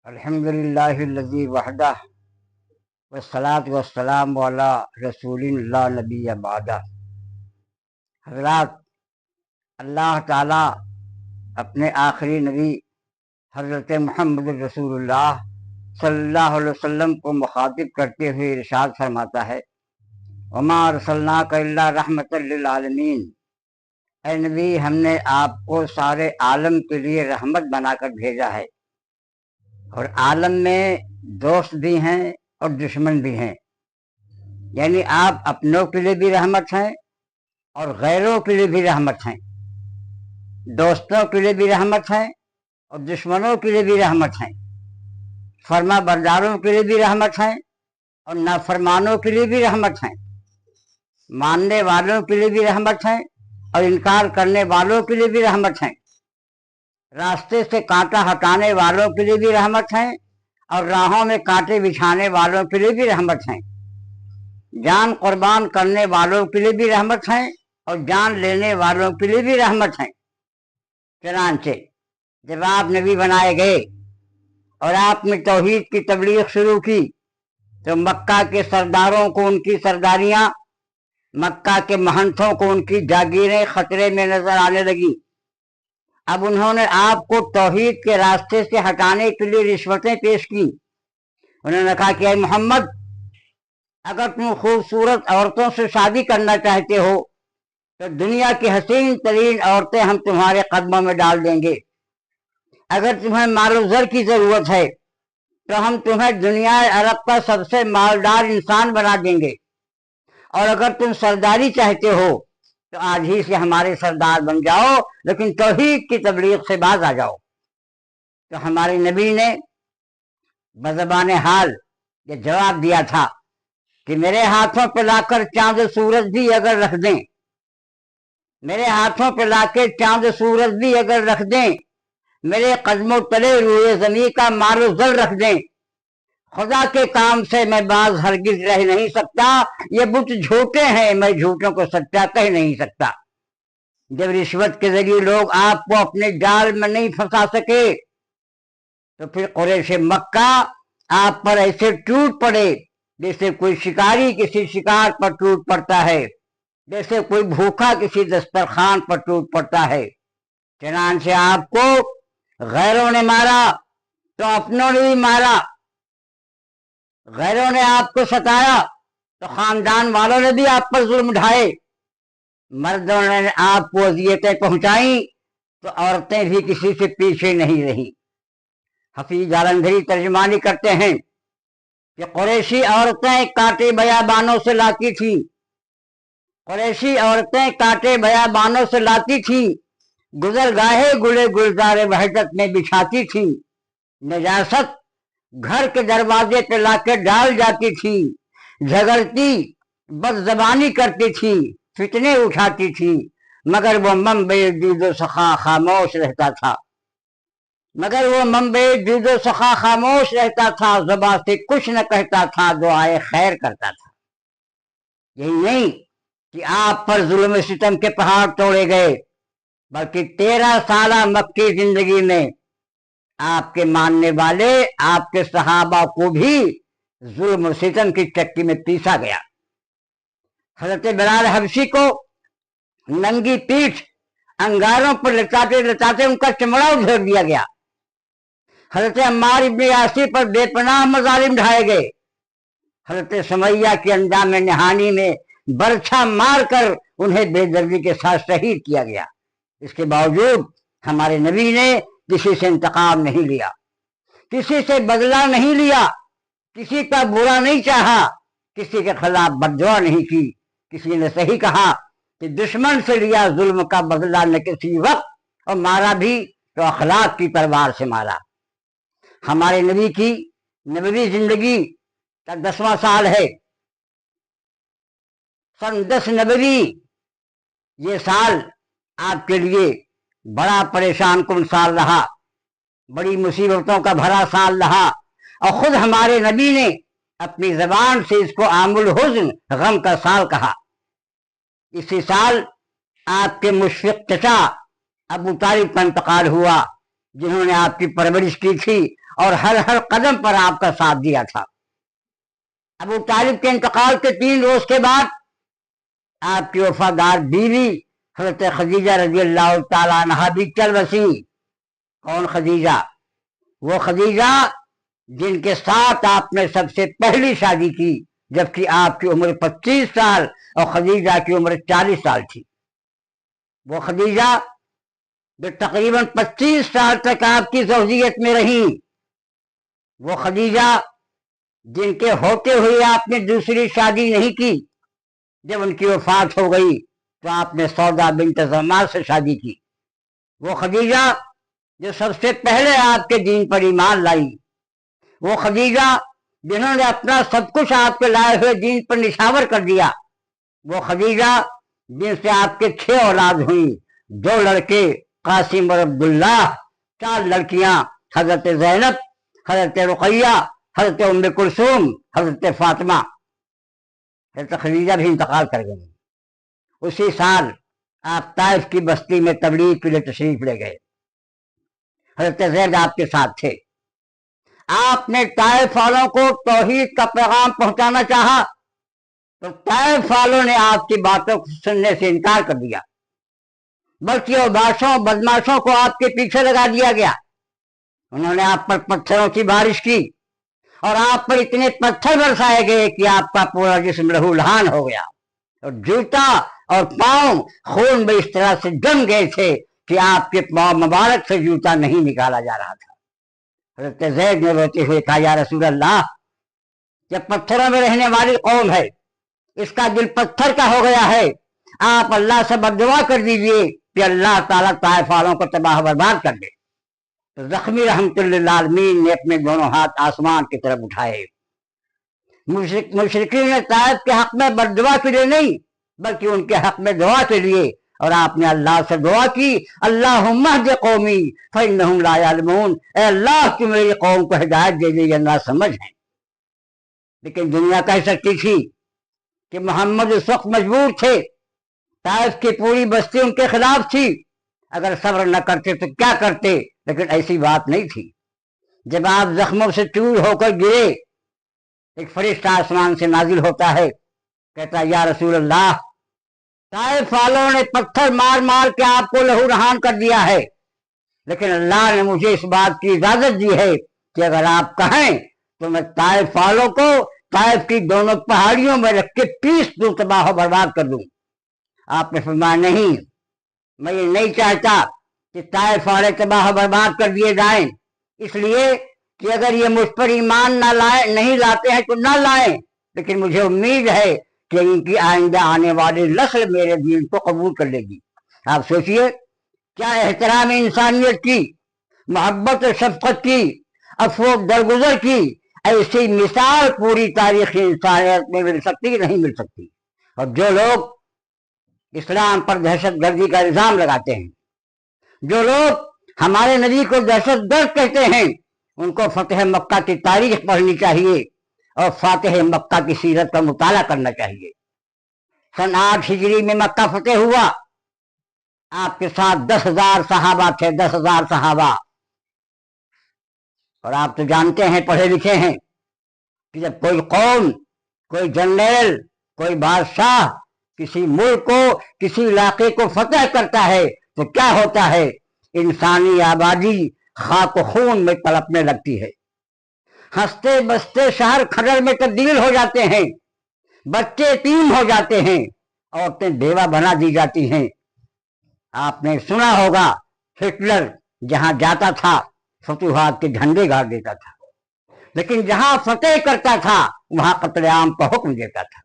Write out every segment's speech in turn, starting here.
अल्हम्दुलिल्लाहिल्लज़ी वहदह वस्सलातु वस्सलामु अला रसूलिन ला नबिय्य बअदा। हज़रात, अल्लाह ताला अपने आखिरी नबी हज़रत मुहम्मद रसूलुल्लाह सल्लल्लाहु अलैहि वसल्लम को मुखातिब करते हुए इरशाद फरमाता है, वमा अरसलनाका इल्ला रहमतल लिल आलमीन। ऐ नबी, हमने आपको सारे आलम के लिए रहमत बनाकर भेजा है। और आलम में दोस्त भी हैं और दुश्मन भी हैं, यानी आप अपनों के लिए भी रहमत हैं और गैरों के लिए भी रहमत हैं, दोस्तों के लिए भी रहमत हैं और दुश्मनों के लिए भी रहमत हैं, फर्मा बरदारों के लिए भी रहमत हैं और नाफरमानों के लिए भी रहमत हैं, मानने वालों के लिए भी रहमत हैं और इनकार करने वालों के लिए भी रहमत हैं, रास्ते से कांटा हटाने वालों के लिए भी रहमत हैं और राहों में कांटे बिछाने वालों के लिए भी रहमत हैं, जान कुर्बान करने वालों के लिए भी रहमत हैं और जान लेने वालों के लिए भी रहमत हैं। चनांचे जब आप नबी बनाए गए और आपने तौहीद की तबलीग शुरू की तो मक्का के सरदारों को उनकी सरदारियां, मक्का के महंतों को उनकी जागीरें खतरे में नजर आने लगी। अब उन्होंने आपको तौहीद के रास्ते से हटाने के लिए रिश्वतें पेश की। उन्होंने कहा कि मोहम्मद, अगर तुम खूबसूरत औरतों से शादी करना चाहते हो तो दुनिया की हसीन तरीन औरतें हम तुम्हारे कदमों में डाल देंगे। अगर तुम्हें मालो ज़र की जरूरत है तो हम तुम्हें दुनिया अरब का सबसे मालदार इंसान बना देंगे। और अगर तुम सरदारी चाहते हो तो आज ही से हमारे सरदार बन जाओ, लेकिन तौहीद की तबलीग से बाज आ जाओ। तो हमारे नबी ने बज़बान हाल ये जवाब दिया था कि मेरे हाथों पे लाकर चांद सूरज भी अगर रख दें, मेरे हाथों पे लाकर चांद सूरज भी अगर रख दें, मेरे कदमों तले रूए ज़मीन का मारो ज़र रख दें, खुदा के काम से मैं बाज हरगिज रह नहीं सकता। ये बुत झूठे हैं, मैं झूठों को सच्चा कह नहीं सकता। जब रिश्वत के जरिए लोग आपको अपने जाल में नहीं फंसा सके तो फिर कुरैश मक्का आप पर ऐसे टूट पड़े जैसे कोई शिकारी किसी शिकार पर टूट पड़ता है, जैसे कोई भूखा किसी दस्तरखान पर टूट पड़ता है। चनांचे आपको गैरों ने मारा तो अपनों ने भी मारा, गैरों ने आपको सताया तो खानदान वालों ने भी आप पर जुल्म ढाए, मर्दों ने आपको अजियतें पहुंचाई तो औरतें भी किसी से पीछे नहीं रही। हफीज जालंधरी तर्जमानी करते हैं कि कुरैशी औरतें कांटे बयाबानों से लाती थी, कुरैशी औरतें कांटे बयाबानों से लाती थी, गुजर गाहे गुले गुलजारे वहदत में बिछाती थी, नजासत घर के दरवाजे पे लाकर डाल जाती थी, झगड़ती बदजबानी करती थी, फितने उठाती थी, मगर वो मंबे दीदो सखा खामोश रहता था, मगर वो मंबे दीदो सखा खामोश रहता था, ज़ुबान से कुछ न कहता था, दुआए खैर करता था। यही नहीं कि आप पर जुल्म सितम के पहाड़ तोड़े गए, बल्कि 13 साल मक्की जिंदगी में आपके मानने वाले आपके सहाबा को भी जुल्म सितम की चक्की में पीसा गया। हजरत बिलाल हबशी को नंगी पीठ अंगारों पर लटाते लटाते उनका चमड़ा उधेड़ दिया गया। हजरत अम्मार इब्ने यासिर पर बेपनाह मजालिम ढाए गए। हजरत सुमैया की अंजाम नहानी में बरछा मारकर उन्हें बेदर्दी के साथ शहीद किया गया। इसके बावजूद हमारे नबी ने किसी से इंतकाम नहीं लिया, किसी से बदला नहीं लिया, किसी का बुरा नहीं चाहा, किसी के खिलाफ बददुआ नहीं की। किसी ने सही कहा कि दुश्मन से लिया जुल्म का बदला न किसी वक्त, और मारा भी तो अखलाक की तलवार से मारा। हमारे नबी की नबवी जिंदगी का 10वां साल है, सन 10 नबवी। ये साल आपके लिए बड़ा परेशान कुन साल रहा, बड़ी मुसीबतों का भरा साल रहा, और खुद हमारे नबी ने अपनी जबान से इसको आमुल हुज़्न, गम का साल कहा। इसी साल आपके मुशफ़िक़ चचा अबू तालिब का इंतकाल हुआ, जिन्होंने आपकी परवरिश की थी اور ہر قدم پر آپ کا ساتھ دیا تھا۔ ابو طالب کے انتقال کے 3 روز کے بعد آپ کی وفادار بیوی حضرت خدیجہ رضی اللہ تعالیٰ عنہا بھی چل بسی۔ کون خدیجہ؟ وہ خدیجہ جن کے ساتھ آپ نے سب سے پہلی شادی کی جبکہ آپ کی عمر 25 سال اور خدیجہ کی عمر 40 سال تھی۔ وہ خدیجہ جو تقریباً 25 سال تک آپ کی زوجیت میں رہیں، وہ خدیجہ جن کے ہوتے ہوئے آپ نے دوسری شادی نہیں کی، جب ان کی وفات ہو گئی تو آپ نے سودا بنت زمعہ سے شادی کی۔ وہ خدیجہ جو سب سے پہلے آپ کے دین پر ایمان لائی، وہ خدیجہ جنہوں نے اپنا سب کچھ آپ کے لائے ہوئے دین پر نشاور کر دیا، وہ خدیجہ جن سے آپ کے 6 اولاد ہوئیں، 2 لڑکے قاسم اور عبداللہ، 4 لڑکیاں حضرت زینب، حضرت رقیہ، حضرت ام کلثوم، حضرت فاطمہ۔ حضرت خدیجہ بھی انتقال کر گئی۔ اسی سال آپ طائف کی بستی میں تبلیغ کے لیے تشریف لے گئے۔ حضرت زید آپ کے ساتھ تھے۔ آپ نے طائف والوں کو توحید کا پیغام پہنچانا چاہا تو طائف والوں نے آپ کی باتوں کو سننے سے انکار کر دیا، بلکہ اوباشوں بدماشوں کو آپ کے پیچھے لگا دیا گیا۔ انہوں نے آپ پر پتھروں کی بارش کی اور آپ پر اتنے پتھر برسائے گئے کہ آپ کا پورا جسم لہو لہان ہو گیا اور جوتا اور پاؤں خون میں اس طرح سے جم گئے تھے کہ آپ کے پاؤں مبارک سے جوتا نہیں نکالا جا رہا تھا۔ حضرت زید نے روتے ہوئے کہا، یا رسول اللہ، یہ پتھروں میں رہنے والی قوم ہے، اس کا دل پتھر کا ہو گیا ہے، آپ اللہ سے بد دعا کر دیجئے کہ اللہ تعالیٰ طائف والوں کو تباہ برباد کر دے۔ تو زخمی رحمت للعالمین نے اپنے دونوں ہاتھ آسمان کی طرف اٹھائے۔ مشرکین نے طائف کے حق میں بد دعا کے لیے نہیں بلکہ ان کے حق میں دعا کے لیے، اور آپ نے اللہ سے دعا کی، اللہم اہد قومی فانہم لا یعلمون، اے اللہ کی میری قوم کو ہدایت دے دے، یہ نہ سمجھ ہیں۔ لیکن دنیا کہہ سکتی تھی کہ محمد اس وقت مجبور تھے، طائف کی پوری بستی ان کے خلاف تھی، اگر صبر نہ کرتے تو کیا کرتے، لیکن ایسی بات نہیں تھی۔ جب آپ زخموں سے چور ہو کر گرے، ایک فرشتہ آسمان سے نازل ہوتا ہے، کہتا ہے، یا رسول اللہ، طائف والوں نے پتھر مار مار کے آپ کو لہو رہان کر دیا ہے، لیکن اللہ نے مجھے اس بات کی اجازت دی ہے کہ اگر آپ کہیں تو میں طائف والوں کو طائف کی دونوں پہاڑیوں میں رکھ کے پیس دوں، تباہ و برباد کر دوں۔ آپ نے فرمایا، نہیں، میں یہ نہیں چاہتا کہ طائف والے تباہ و برباد کر دیے جائیں، اس لیے کہ اگر یہ مجھ پر ایمان نہیں لاتے ہیں تو نہ لائیں، لیکن مجھے امید ہے کہ ان کی آئندہ آنے والی نسل میرے دین کو قبول کر لے گی۔ آپ سوچئے، کیا احترام انسانیت کی، محبت و شفقت کی، عفو درگزر کی ایسی مثال پوری تاریخ انسانیت میں مل سکتی کہ نہیں مل سکتی۔ اور جو لوگ اسلام پر دہشت گردی کا الزام لگاتے ہیں، جو لوگ ہمارے نبی کو دہشت گرد کہتے ہیں، ان کو فتح مکہ کی تاریخ پڑھنی چاہیے اور فاتح مکہ کی سیرت کا مطالعہ کرنا چاہیے۔ سن 8 ہجری میں مکہ فتح ہوا، آپ کے ساتھ 10,000 صحابہ تھے، 10,000 صحابہ۔ اور آپ تو جانتے ہیں، پڑھے لکھے ہیں، کہ جب کوئی قوم، کوئی جنرل، کوئی بادشاہ کسی ملک کو، کسی علاقے کو فتح کرتا ہے تو کیا ہوتا ہے؟ انسانی آبادی خاک و خون میں تڑپنے لگتی ہے، ہنستے بستے شہر کھڈر میں تبدیل ہو جاتے ہیں، بچے یتیم ہو جاتے ہیں، عورتیں بیوہ بنا دی جاتی ہیں۔ آپ نے سنا ہوگا، ہٹلر جہاں جاتا تھا فتوحات کے جھنڈے گاڑ دیتا تھا، لیکن جہاں فتح کرتا تھا وہاں قتل عام کا حکم دیتا تھا۔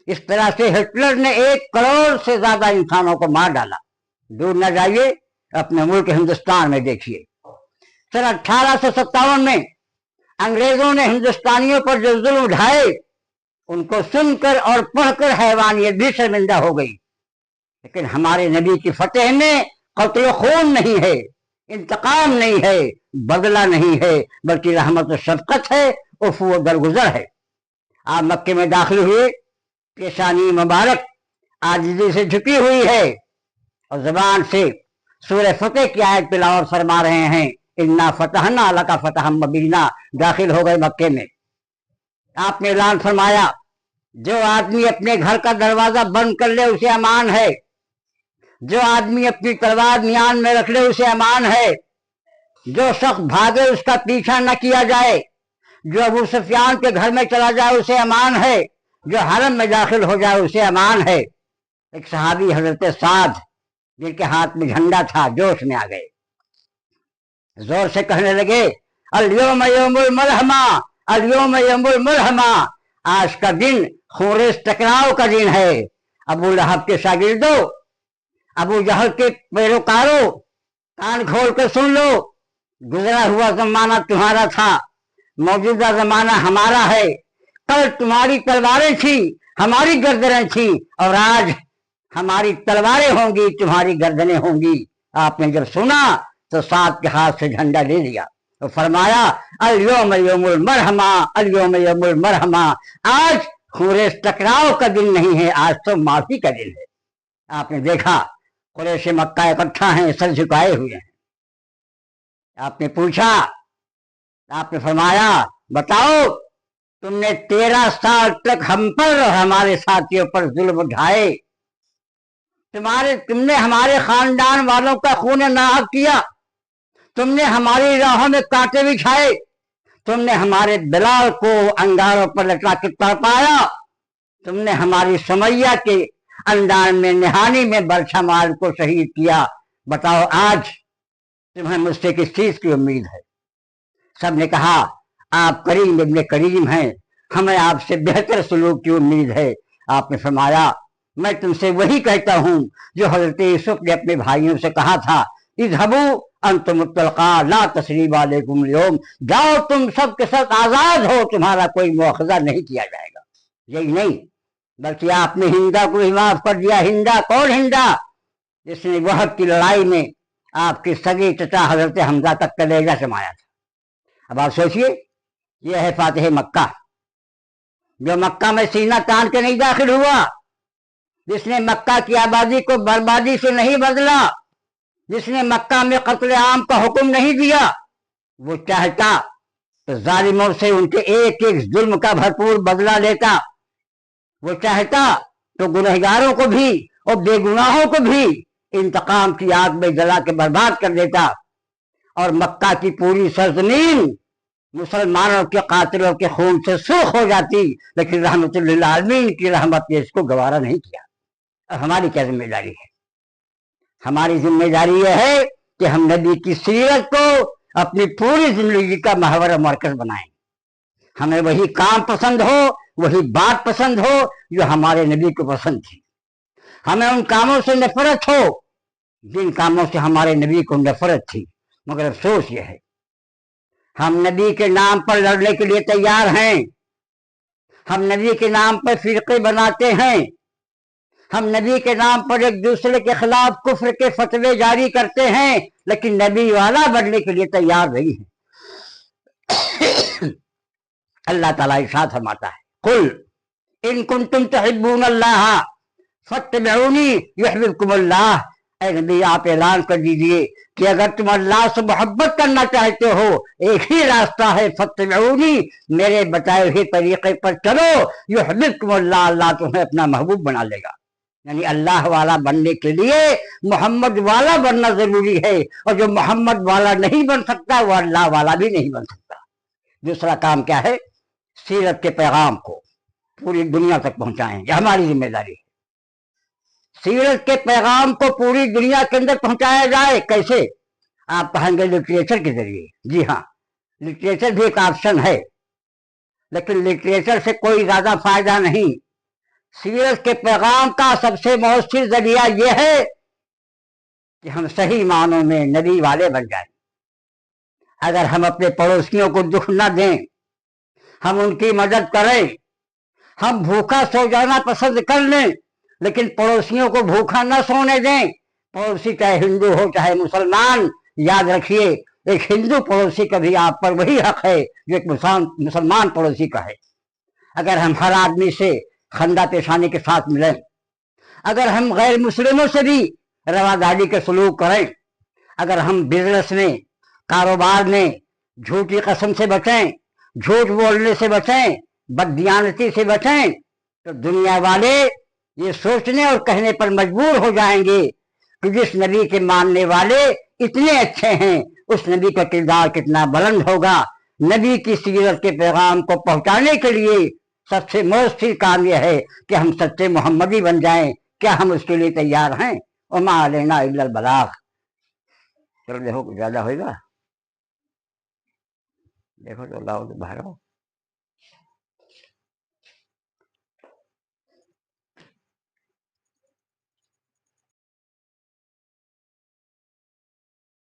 اس طرح سے ہٹلر نے 1 کروڑ سے زیادہ انسانوں کو مار ڈالا۔ دور نہ جائیے، اپنے ملک ہندوستان میں دیکھیے، سن 1857 میں انگریزوں نے ہندوستانیوں پر جو ظلم اٹھائے، ان کو سن کر اور پڑھ کر حیوانیت بھی شرمندہ ہو گئی۔ لیکن ہمارے نبی کی فتح میں قتل و خون نہیں ہے، انتقام نہیں ہے، بدلہ نہیں ہے، بلکہ رحمت و شفقت ہے، عفو و درگزر ہے۔ آپ مکے میں داخل ہوئے، پیشانی مبارک عاجزی سے جھکی ہوئی ہے اور زبان سے سورہ فتح کی آیت تلاوت فرما رہے ہیں، इन्ना फतहना लका फतहम मुबीना दाखिल हो गए मक्के में। आपने ऐलान फरमाया जो आदमी अपने घर का दरवाजा बंद कर ले उसे अमान है, जो आदमी अपनी तलवार मियान में रख ले उसे अमान है, जो शख्स भागे उसका पीछा न किया जाए, जो अबू सुफियान के घर में चला जाए उसे अमान है, जो हरम में दाखिल हो जाए उसे अमान है। एक सहाबी हजरत साद जिनके हाथ में झंडा था जोश में आ गए, जोर से कहने लगे अल-यौम यौमुल मलहमा, अल-यौम यौमुल मलहमा, आज का दिन खूरेस टकराव का दिन है। अबू लहब के शागिर्दों, अबू जहल के पैरोकारों, कान खोल कर सुन लो, गुजरा हुआ जमाना तुम्हारा था, मौजूदा जमाना हमारा है। कल तुम्हारी तलवारें थी, हमारी गर्दनें थी, और आज हमारी तलवारें होंगी, तुम्हारी गर्दनें होंगी। आपने जब सुना तो साद के हाथ से झंडा ले लिया तो फरमाया अल-यौम यौमुल मरहमा, अल-यौम यौमुल मरहमा, आज खूरेस टकराव का दिन नहीं है, आज तो माफी का दिन है। आपने देखा कुरैश मक्का इकट्ठा हैं, सर झुकाए हुए हैं। आपने पूछा, आपने फरमाया बताओ तुमने 13 साल तक हम पर और हमारे साथियों पर जुल्म उठाए, तुमने हमारे खानदान वालों का खून नाहक किया, तुमने हमारी राहों में कांटे बिछाए, तुमने हमारे बिलाल को अंगारों पर लटका के तड़पाया, तुमने हमारी समैया के अंदान में निहानी में बरछा मार को शहीद किया। बताओ आज तुम्हें मुझसे किस चीज की उम्मीद है? सबने कहा आप करीम इब्ने करीम हैं, हमें आपसे बेहतर सलूक की उम्मीद है। आपने फरमाया मैं तुमसे वही कहता हूं जो हजरत यूसुफ ने अपने भाइयों से कहा था इज़हबू अंतुम मुतलका ला तसरीब अलैकुम अल-यौम, जाओ तुम सब के सब आजाद हो, तुम्हारा कोई मुआखजा नहीं किया जाएगा। यही नहीं बल्कि आपने हिंदा को भी माफ कर दिया। हिंदा कौन? हिंदा जिसने वहद की लड़ाई में आपके सगे चचा हजरत हमजा तक कलेजा समाया था। अब आप सोचिए यह है फातिह मक्का, जो मक्का में सीना तान के नहीं दाखिल हुआ, जिसने मक्का की आबादी को बर्बादी से नहीं बदला, जिसने मक्का में कत्ल आम का हुक्म नहीं दिया। वो चाहता तो जालिमों से उनके एक एक जुल्म का भरपूर बदला लेता, वो चाहता तो गुनहगारों को भी और बेगुनाहों को भी इंतकाम की आग में जला के बर्बाद कर देता, और मक्का की पूरी सरजमीन मुसलमानों के कातिलों के खून से सूख हो जाती। लेकिन रहमतुल्लिल आलमीन की रहमत ने इसको गवारा नहीं किया। अब हमारी क्या जिम्मेदारी है? हमारी जिम्मेदारी यह है कि हम नबी की सीरत को अपनी पूरी जिंदगी का महवर और मरकज बनाएं। हमें वही काम पसंद हो, वही बात पसंद हो जो हमारे नबी को पसंद थी। हमें उन कामों से नफरत हो जिन कामों से हमारे नबी को नफरत थी। मगर अफसोस यह है हम नबी के नाम पर लड़ने के लिए तैयार हैं, हम नबी के नाम पर फिरके बनाते हैं, हम नबी के नाम पर एक दूसरे के खिलाफ कुफ्र के फतवे जारी करते हैं, लेकिन नबी वाला बनने के लिए तैयार नहीं है। अल्लाह ताला इरशाद फरमाता है कुल इन कुंतुम तुहिब्बूनल्लाह फत्तबिऊनी युहिब्बुकुमुल्लाह। ऐ नबी आप ऐलान कर दीजिए कि अगर तुम अल्लाह से मोहब्बत करना चाहते हो एक ही रास्ता है, फत्तबिऊनी, मेरे बताए हुए तरीके पर चलो, युहिब्बुकुमुल्लाह, अल्लाह तुम्हें अपना महबूब बना लेगा। यानी अल्लाह वाला बनने के लिए मोहम्मद वाला बनना जरूरी है, और जो मोहम्मद वाला नहीं बन सकता वो अल्लाह वाला भी नहीं बन सकता। दूसरा काम क्या है? सीरत के पैगाम को पूरी दुनिया तक पहुंचाएं, यह हमारी जिम्मेदारी है। सीरत के पैगाम को पूरी दुनिया के अंदर पहुंचाया जाए कैसे? आप कहेंगे लिटरेचर के जरिए। जी हाँ, लिटरेचर भी एक ऑप्शन है, लेकिन लिटरेचर से कोई ज्यादा फायदा नहीं। सीरत के पैगाम का सबसे मौसर जरिया यह है कि हम सही मानों में नबी वाले बन जाएं। अगर हम अपने पड़ोसियों को दुख न दें, हम उनकी मदद करें, हम भूखा सो जाना पसंद कर लें लेकिन पड़ोसियों को भूखा न सोने दें, पड़ोसी चाहे हिंदू हो चाहे मुसलमान, याद रखिए एक हिंदू पड़ोसी का भी आप पर वही हक है जो एक मुसलमान पड़ोसी का है। अगर हम हर आदमी से खंदा पेशानी के साथ मिलें, अगर हम गैर मुस्लिमों से भी रवादारी के सलूक करें, अगर हम बिजनेस में कारोबार में झूठी कसम से बचें, झूठ बोलने से बचें, बददियानती से बचें, तो दुनिया वाले ये सोचने और कहने पर मजबूर हो जाएंगे कि जिस नबी के मानने वाले इतने अच्छे हैं उस नबी का किरदार कितना बुलंद होगा। नबी की सीरत के पैगाम को पहुंचाने के लिए सबसे मौसर काम यह है कि हम सच्चे मोहम्मदी बन जाएं। क्या हम उसके लिए तैयार हैं? वमा अलैना इल्लल बलाग। चलो देखो ज्यादा होगा, देखो तो लाओ तो बाहर आओ।